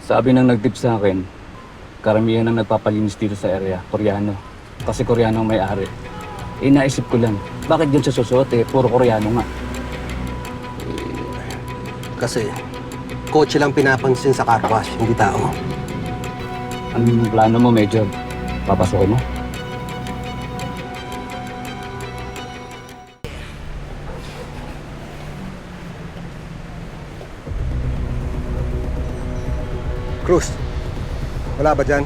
Sabi ng nag-tip sa akin, karamihan ng nagpapalinis dito sa area, Koreano. Kasi Koreano ang may-ari. Eh, naisip ko lang, bakit yun sa susuot eh, puro Koreano nga. Kasi, kotse lang pinapansin sa car wash, hindi tao. Anong plano mo, Major? Papasukin mo? Cruz, wala ba dyan?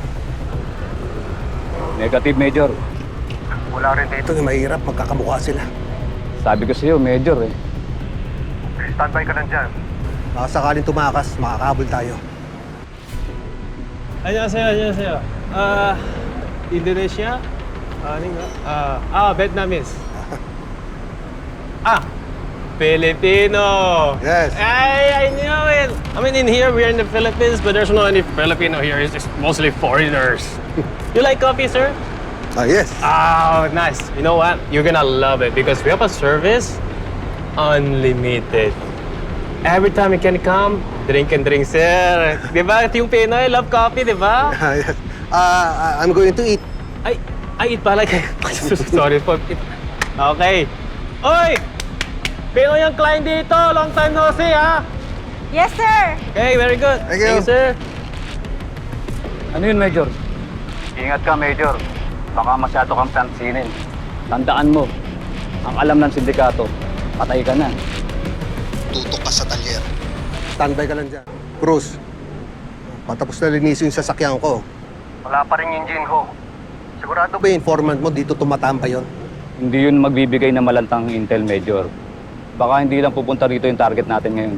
Negative, Major. Wala rin dito. Yung mahirap, magkakamukha sila. Sabi ko sa'yo, Major eh. Standby ka lang dyan. Baka sakaling tumakas, makakahabol tayo. 안녕하세요, 안녕하세요. 인도네시아? 아닌가? Vietnamese. Filipino. Yes. I knew it. I mean, in here, we're in the Philippines, but there's no any Filipino here. It's just mostly foreigners. You like coffee, sir? Yes. Oh, nice. You know what? You're gonna love it because we have a service unlimited. Every time you can come, drink and drink, sir. Di ba? Yung Pinoy, love coffee, di ba? Yes. I'm going to eat. Ay, eat pala kayo. Sorry po. Okay. Oy! Pinoy yung client dito. Long time no see, ha? Yes, sir. Okay, very good. Thank you. sir. Ano yun, Major? Ingat ka, Major. Baka masyado kang pansinin. Tandaan mo, ang alam ng sindikato, patay ka na. Tutok ka sa talyer. Standby ka lang dyan. Cruz, patapos na linisin yung sasakyan ko. Wala pa rin engine ho. Sigurado ba yung informant mo dito tumatamba yon? Hindi yun magbibigay ng malantang intel, Major. Baka hindi lang pupunta rito yung target natin ngayon.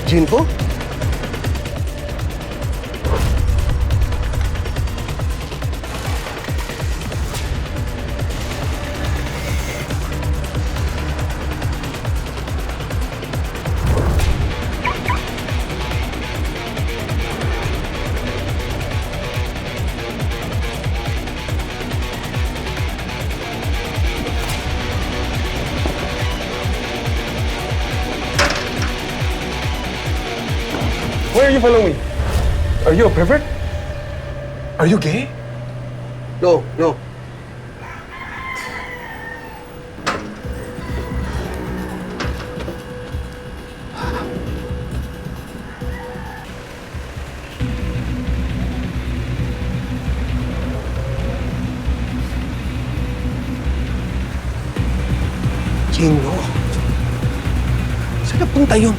Jinko? Why are you following me? Are you a pervert? Are you gay? No, no. Jingo? Saan napunta yun?